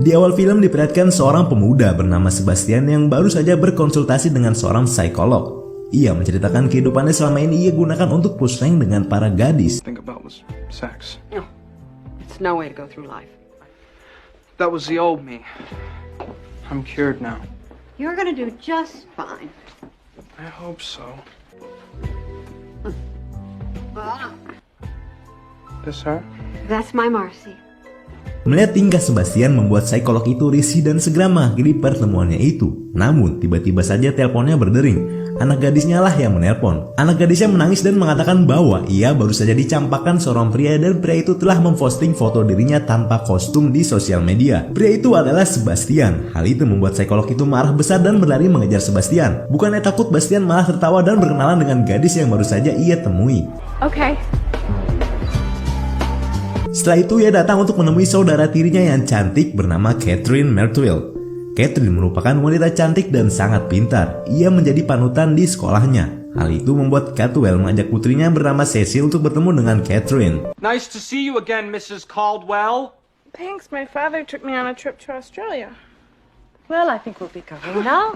Di awal film diperlihatkan seorang pemuda bernama Sebastian yang baru saja berkonsultasi dengan seorang psikolog. Ia menceritakan kehidupannya selama ini ia gunakan untuk push rank dengan para gadis. Think about was sex. No, it's no way to go through life. That was the old me. I'm cured now. You're gonna do just fine. I hope so. This her? That's my Marcy. Melihat tingkah Sebastian membuat psikolog itu risih dan segera mengakhiri pertemuannya itu. Namun tiba-tiba saja teleponnya berdering. Anak gadisnya lah yang menelpon. Anak gadisnya menangis dan mengatakan bahwa ia baru saja dicampakkan seorang pria dan pria itu telah memposting foto dirinya tanpa kostum di sosial media. Pria itu adalah Sebastian. Hal itu membuat psikolog itu marah besar dan berlari mengejar Sebastian. Bukannya takut, Bastian malah tertawa dan berkenalan dengan gadis yang baru saja ia temui. Okay. Setelah itu ia datang untuk menemui saudara tirinya yang cantik bernama Catherine Mertwill. Catherine merupakan wanita cantik dan sangat pintar. Ia menjadi panutan di sekolahnya. Hal itu membuat Caldwell mengajak putrinya bernama Cecil untuk bertemu dengan Catherine. Nice to see you again, Mrs. Caldwell. Thanks, my father took me on a trip to Australia. Well, I think we'll be going now.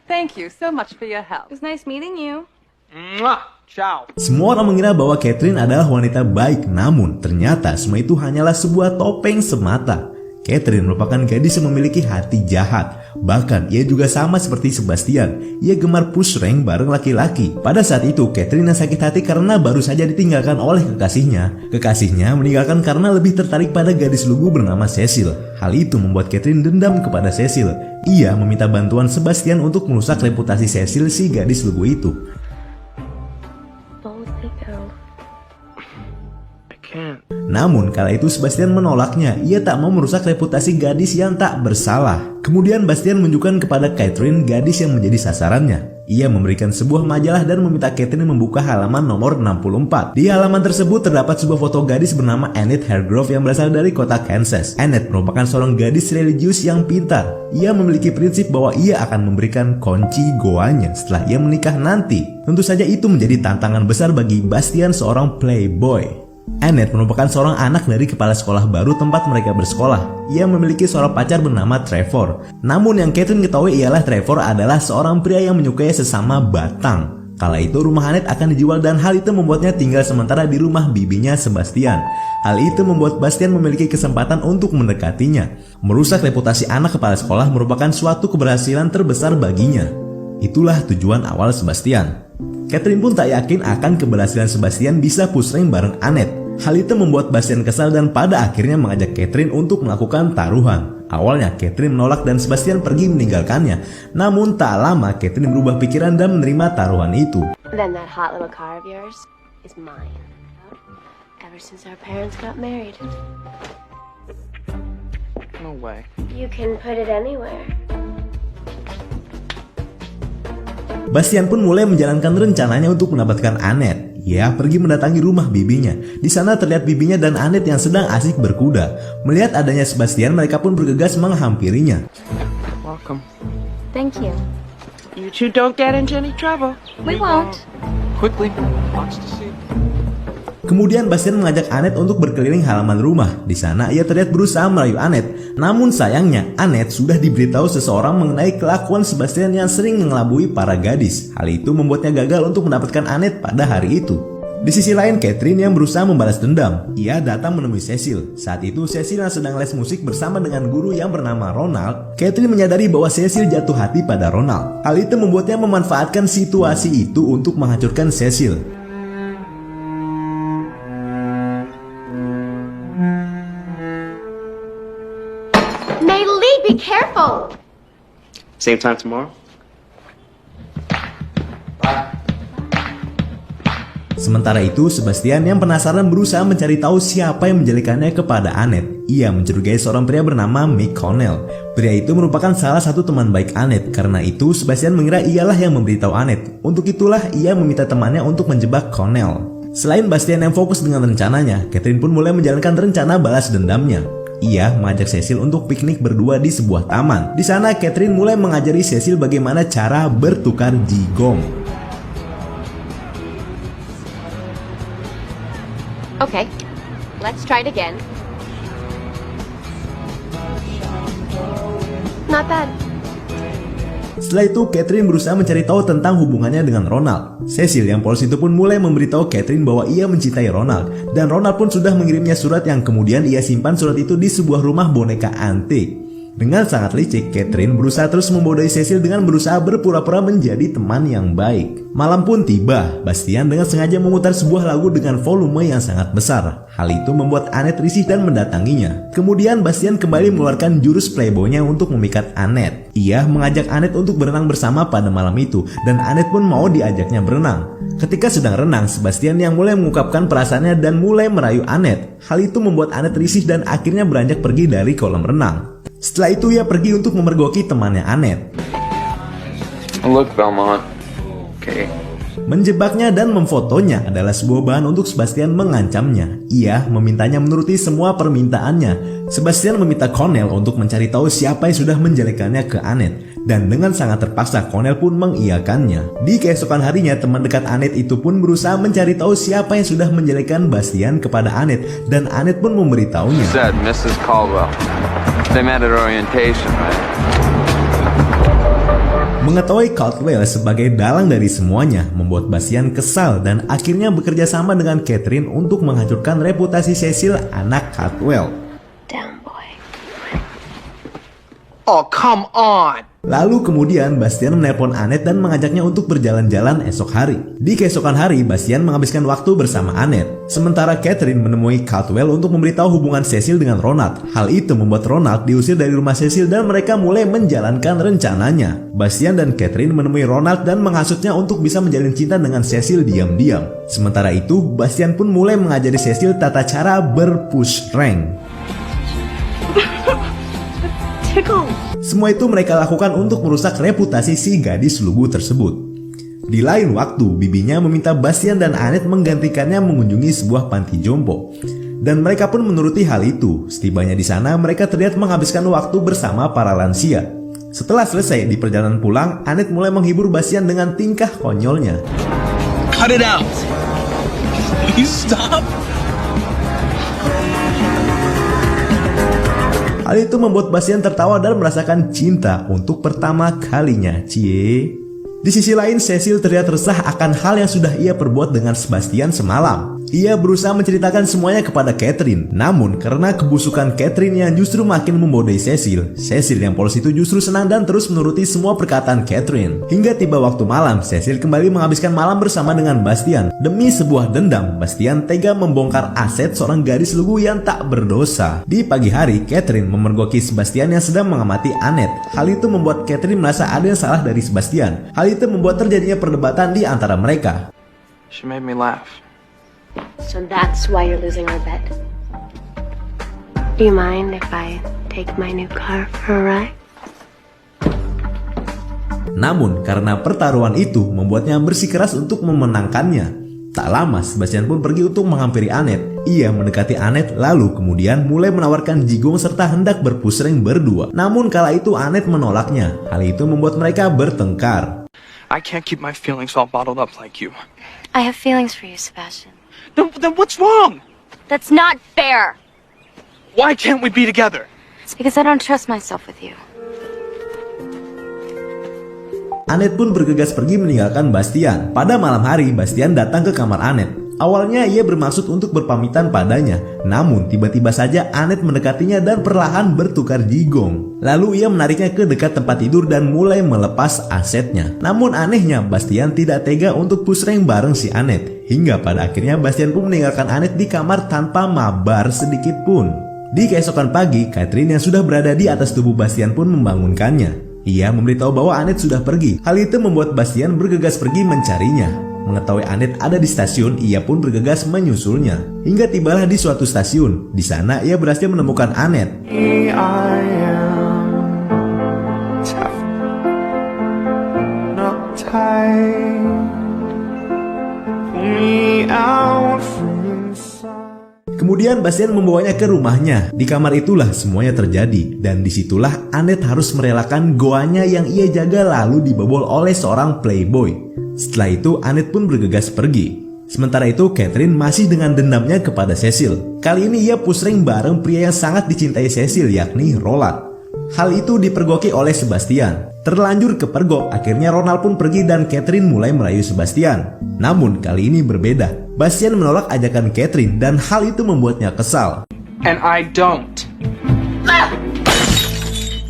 Thank you so much for your help. It was nice meeting you. Mwah. Ciao. Semua orang mengira bahwa Catherine adalah wanita baik, namun ternyata semua itu hanyalah sebuah topeng semata. Catherine merupakan gadis yang memiliki hati jahat. Bahkan ia juga sama seperti Sebastian. Ia gemar push rank bareng laki-laki. Pada saat itu Catherine yang sakit hati karena baru saja ditinggalkan oleh kekasihnya. Kekasihnya meninggalkan karena lebih tertarik pada gadis lugu bernama Cecil. Hal itu membuat Catherine dendam kepada Cecil. Ia meminta bantuan Sebastian untuk merusak reputasi Cecil, si gadis lugu itu. Namun kala itu Sebastian menolaknya. Ia tak mau merusak reputasi gadis yang tak bersalah. Kemudian Bastian menunjukkan kepada Catherine gadis yang menjadi sasarannya. Ia memberikan sebuah majalah dan meminta Catherine membuka halaman nomor 64. Di halaman tersebut terdapat sebuah foto gadis bernama Annette Hargrove yang berasal dari kota Kansas. Annette merupakan seorang gadis religius yang pintar. Ia memiliki prinsip bahwa ia akan memberikan kunci goanya setelah ia menikah nanti. Tentu saja itu menjadi tantangan besar bagi Bastian, seorang playboy. Annette merupakan seorang anak dari kepala sekolah baru tempat mereka bersekolah. Ia memiliki seorang pacar bernama Trevor. Namun yang Catherine ketahui ialah Trevor adalah seorang pria yang menyukai sesama batang. Kala itu rumah Annette akan dijual dan hal itu membuatnya tinggal sementara di rumah bibinya Sebastian. Hal itu membuat Bastian memiliki kesempatan untuk mendekatinya. Merusak reputasi anak kepala sekolah merupakan suatu keberhasilan terbesar baginya. Itulah tujuan awal Sebastian. Catherine pun tak yakin akan keberhasilan Sebastian bisa push rank bareng Annette. Hal itu membuat Bastian kesal dan pada akhirnya mengajak Catherine untuk melakukan taruhan. Awalnya Catherine menolak dan Sebastian pergi meninggalkannya. Namun tak lama Catherine berubah pikiran dan menerima taruhan itu. Then that hot little car of yours is mine. Ever since our parents got married. No way. You can put it anywhere. Bastian pun mulai menjalankan rencananya untuk mendapatkan Annette. Ia pergi mendatangi rumah bibinya. Di sana terlihat bibinya dan Annette yang sedang asik berkuda. Melihat adanya Sebastian, mereka pun bergegas menghampirinya. Welcome. Thank you. You two don't get into any trouble. We won't. Quickly. Lots to see. Kemudian Bastian mengajak Annette untuk berkeliling halaman rumah. Di sana ia terlihat berusaha merayu Annette. Namun sayangnya Annette sudah diberitahu seseorang mengenai kelakuan Sebastian yang sering mengelabui para gadis. Hal itu membuatnya gagal untuk mendapatkan Annette pada hari itu. Di sisi lain Catherine yang berusaha membalas dendam. Ia datang menemui Cecil. Saat itu Cecil yang sedang les musik bersama dengan guru yang bernama Ronald. Catherine menyadari bahwa Cecil jatuh hati pada Ronald. Hal itu membuatnya memanfaatkan situasi itu untuk menghancurkan Cecil. Be careful. Same time tomorrow? Sementara itu, Sebastian yang penasaran berusaha mencari tahu siapa yang menjelikannya kepada Annette. Ia mencurigai seorang pria bernama Mick Connell. Pria itu merupakan salah satu teman baik Annette. Karena itu, Sebastian mengira ialah yang memberitahu Annette. Untuk itulah ia meminta temannya untuk menjebak Connell. Selain Bastian yang fokus dengan rencananya, Catherine pun mulai menjalankan rencana balas dendamnya. Ia mengajak Cecil untuk piknik berdua di sebuah taman. Di sana Catherine mulai mengajari Cecil bagaimana cara bertukar jigong. Okay, let's try it again. Not bad. Setelah itu, Catherine berusaha mencari tahu tentang hubungannya dengan Ronald. Cecil yang polos itu pun mulai memberitahu Catherine bahwa ia mencintai Ronald. Dan Ronald pun sudah mengirimnya surat yang kemudian ia simpan surat itu di sebuah rumah boneka antik. Dengan sangat licik, Catherine berusaha terus membodohi Cecil dengan berusaha berpura-pura menjadi teman yang baik. Malam pun tiba, Bastian dengan sengaja memutar sebuah lagu dengan volume yang sangat besar. Hal itu membuat Annette risih dan mendatanginya. Kemudian Bastian kembali mengeluarkan jurus playboy-nya untuk memikat Annette. Ia mengajak Annette untuk berenang bersama pada malam itu, dan Annette pun mau diajaknya berenang. Ketika sedang renang, Sebastian yang mulai mengungkapkan perasaannya dan mulai merayu Annette. Hal itu membuat Annette risih dan akhirnya beranjak pergi dari kolam renang. Setelah itu ia pergi untuk memergoki temannya Annette. Look, Belmont. Okay. Menjebaknya dan memfotonya adalah sebuah bahan untuk Sebastian mengancamnya. Ia memintanya menuruti semua permintaannya. Sebastian meminta Connell untuk mencari tahu siapa yang sudah menjelekannya ke Annette. Dan dengan sangat terpaksa Connell pun mengiyakannya. Di keesokan harinya, teman dekat Annette itu pun berusaha mencari tahu siapa yang sudah menjelekan Bastian kepada Annette. Dan Annette pun memberitahunya. Said Mrs. Caldwell. They met at orientation, right? Mengetahui Caldwell sebagai dalang dari semuanya membuat Bastian kesal dan akhirnya bekerja sama dengan Catherine untuk menghancurkan reputasi Cecil, anak Caldwell. Down, boy. Oh, come on! Lalu kemudian Bastian menelpon Annette dan mengajaknya untuk berjalan-jalan esok hari. Di keesokan hari, Bastian menghabiskan waktu bersama Annette. Sementara Catherine menemui Caldwell untuk memberitahu hubungan Cecil dengan Ronald. Hal itu membuat Ronald diusir dari rumah Cecil dan mereka mulai menjalankan rencananya. Bastian dan Catherine menemui Ronald dan menghasutnya untuk bisa menjalin cinta dengan Cecil diam-diam. Sementara itu, Bastian pun mulai mengajari Cecil tata cara berpush rank. Semua itu mereka lakukan untuk merusak reputasi si gadis lugu tersebut. Di lain waktu, bibinya meminta Bastian dan Annette menggantikannya mengunjungi sebuah panti jompo. Dan mereka pun menuruti hal itu. Setibanya di sana, mereka terlihat menghabiskan waktu bersama para lansia. Setelah selesai di perjalanan pulang, Annette mulai menghibur Bastian dengan tingkah konyolnya. Cut it out! Please stop! Hal itu membuat Bastian tertawa dan merasakan cinta untuk pertama kalinya. Cie. Di sisi lain, Cecil terlihat resah akan hal yang sudah ia perbuat dengan Sebastian semalam. Ia berusaha menceritakan semuanya kepada Catherine. Namun, karena kebusukan Catherine yang justru makin membodohi Cecil, Cecil yang polos itu justru senang dan terus menuruti semua perkataan Catherine. Hingga tiba waktu malam, Cecil kembali menghabiskan malam bersama dengan Bastian. Demi sebuah dendam, Bastian tega membongkar aset seorang gadis lugu yang tak berdosa. Di pagi hari, Catherine memergoki Sebastian yang sedang mengamati Annette. Hal itu membuat Catherine merasa ada yang salah dari Sebastian. Hal itu membuat terjadinya perdebatan di antara mereka. She made me laugh. So that's why you're losing our bet. Do you mind if I take my new car for a ride? Namun, karena pertaruhan itu membuatnya bersikeras untuk memenangkannya. Tak lama, Sebastian pun pergi untuk menghampiri Annette. Ia mendekati Annette lalu kemudian mulai menawarkan jigong serta hendak berpusreng berdua. Namun kala itu Annette menolaknya. Hal itu membuat mereka bertengkar. I can't keep my feelings all bottled up like you. I have feelings for you, Sebastian. Then what's wrong? That's not fair. Why can't we be together? It's because I don't trust myself with you. Annette pun bergegas pergi meninggalkan Bastian. Pada malam hari, Bastian datang ke kamar Annette. Awalnya ia bermaksud untuk berpamitan padanya. Namun tiba-tiba saja Annette mendekatinya dan perlahan bertukar jigong. Lalu ia menariknya ke dekat tempat tidur dan mulai melepas asetnya. Namun anehnya Bastian tidak tega untuk pusreng bareng si Annette. Hingga pada akhirnya Bastian pun meninggalkan Annette di kamar tanpa mabar sedikit pun. Di keesokan pagi, Catherine yang sudah berada di atas tubuh Bastian pun membangunkannya. Ia memberitahu bahwa Annette sudah pergi. Hal itu membuat Bastian bergegas pergi mencarinya. Mengetahui Annette ada di stasiun, ia pun bergegas menyusulnya. Hingga tibalah di suatu stasiun. Di sana ia berhasil menemukan Annette. Kemudian Bastian membawanya ke rumahnya. Di kamar itulah semuanya terjadi. Dan disitulah Annette harus merelakan goanya yang ia jaga lalu dibobol oleh seorang playboy. Setelah itu Annette pun bergegas pergi. Sementara itu Catherine masih dengan dendamnya kepada Cecil. Kali ini ia pusreng bareng pria yang sangat dicintai Cecil yakni Roland. Hal itu dipergoki oleh Sebastian. Terlanjur kepergok, akhirnya Ronald pun pergi dan Catherine mulai merayu Sebastian. Namun kali ini berbeda. Bastian menolak ajakan Catherine dan hal itu membuatnya kesal. And I don't.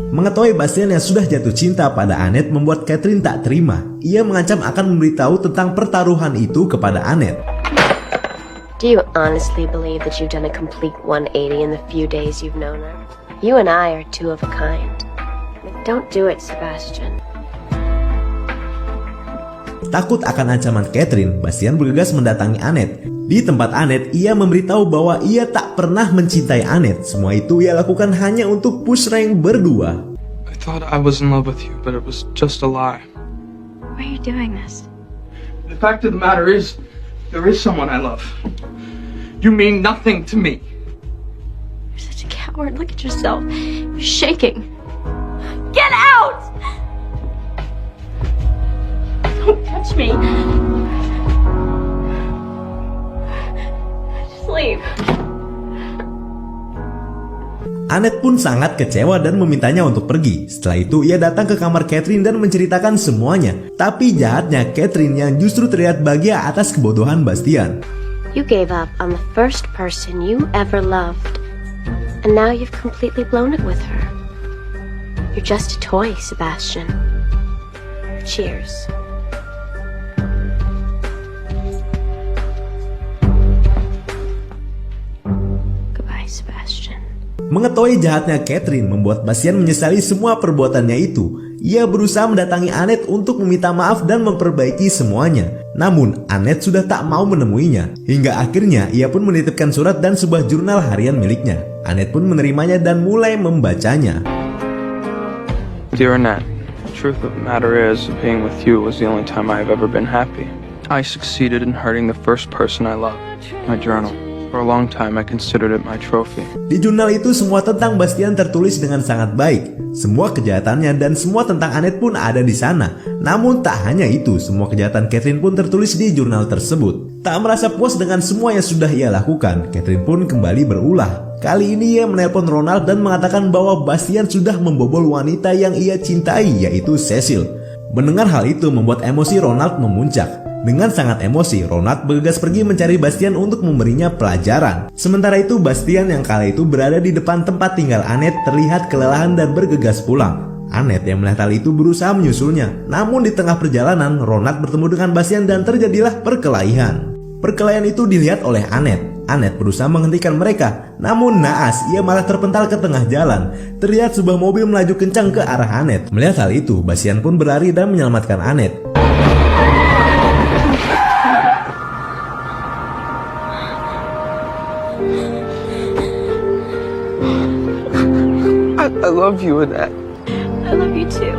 Mengetahui Bastian yang sudah jatuh cinta pada Annette membuat Catherine tak terima. Ia mengancam akan memberitahu tentang pertaruhan itu kepada Annette. Do you honestly believe that you've done a complete 180 in the few days you've known her? You and I are two of a kind. Don't do it, Sebastian. Takut akan ancaman Catherine, Bastian bergegas mendatangi Annette. Di tempat Annette, ia memberitahu bahwa ia tak pernah mencintai Annette. Semua itu ia lakukan hanya untuk push rank berdua. I thought I was in love with you, but it was just a lie. Why are you doing this? The fact of the matter is, there is someone I love. You mean nothing to me. You're such a coward. Look at yourself. You're shaking. Get out! Don't touch me. Just leave. Annette pun sangat kecewa dan memintanya untuk pergi. Setelah itu ia datang ke kamar Catherine dan menceritakan semuanya. Tapi jahatnya Catherine yang justru terlihat bahagia atas kebodohan Bastian. You gave up on the first person you ever loved, and now you've completely blown it with her. You're just a toy, Sebastian. Cheers. Goodbye, Sebastian. Mengetahui jahatnya Catherine membuat Bastian menyesali semua perbuatannya itu. Ia berusaha mendatangi Annette untuk meminta maaf dan memperbaiki semuanya. Namun Annette sudah tak mau menemuinya. Hingga akhirnya ia pun menitipkan surat dan sebuah jurnal harian miliknya. Annette pun menerimanya dan mulai membacanya. Dear Annette, the truth of the matter is, being with you was the only time I have ever been happy. I succeeded in hurting the first person I loved. My journal. For a long time I considered it my trophy. Di jurnal itu semua tentang Bastian tertulis dengan sangat baik. Semua kejahatannya dan semua tentang Annette pun ada di sana. Namun tak hanya itu, semua kejahatan Catherine pun tertulis di jurnal tersebut. Tak merasa puas dengan semua yang sudah ia lakukan, Catherine pun kembali berulah. Kali ini ia menelpon Ronald dan mengatakan bahwa Bastian sudah membobol wanita yang ia cintai, yaitu Cecil. Mendengar hal itu membuat emosi Ronald memuncak. Dengan sangat emosi, Ronald bergegas pergi mencari Bastian untuk memberinya pelajaran. Sementara itu, Bastian yang kala itu berada di depan tempat tinggal Annette terlihat kelelahan dan bergegas pulang. Annette yang melihat hal itu berusaha menyusulnya. Namun di tengah perjalanan, Ronald bertemu dengan Bastian dan terjadilah perkelahian. Perkelahian itu dilihat oleh Annette. Annette berusaha menghentikan mereka. Namun naas, ia malah terpental ke tengah jalan. Terlihat sebuah mobil melaju kencang ke arah Annette. Melihat hal itu, Bastian pun berlari dan menyelamatkan Annette. I love you, Annette. I love you too.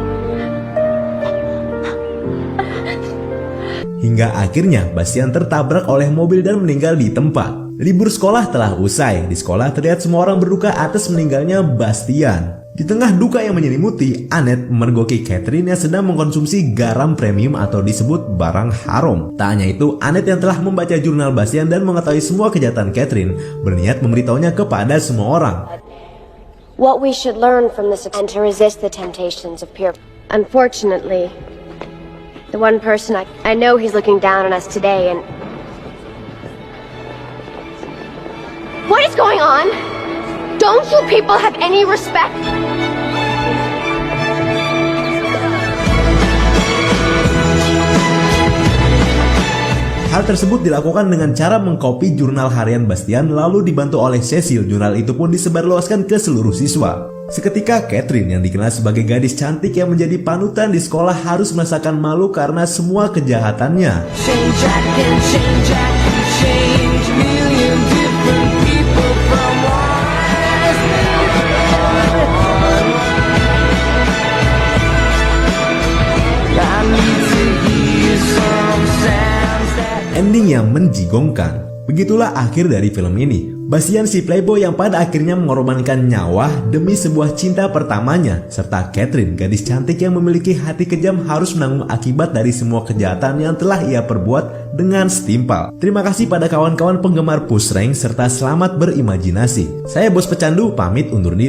Hingga akhirnya Bastian tertabrak oleh mobil dan meninggal di tempat. Libur sekolah telah usai. Di sekolah terlihat semua orang berduka atas meninggalnya Bastian. Di tengah duka yang menyelimuti, Annette memergoki Catherine yang sedang mengkonsumsi garam premium atau disebut barang haram. Tak hanya itu, Annette yang telah membaca jurnal Bastian dan mengetahui semua kejahatan Catherine berniat memberitahunya kepada semua orang. What we should learn from this and to resist the temptations of peer. Unfortunately, the one person I know he's looking down on us today and... What is going on? Don't you people have any respect? Hal tersebut dilakukan dengan cara mengcopy jurnal harian Bastian lalu dibantu oleh Cecil. Jurnal itu pun disebarluaskan ke seluruh siswa. Seketika Catherine yang dikenal sebagai gadis cantik yang menjadi panutan di sekolah harus merasakan malu karena. kejahatannya. Ending yang menjigongkan. Begitulah akhir dari film ini. Bastian si playboy yang pada akhirnya mengorbankan nyawa demi sebuah cinta pertamanya, serta Catherine gadis cantik yang memiliki hati kejam harus menanggung akibat dari semua kejahatan yang telah ia perbuat dengan setimpal. Terima kasih pada kawan-kawan penggemar Push Rank serta selamat berimajinasi. Saya Bos Pecandu pamit undur diri.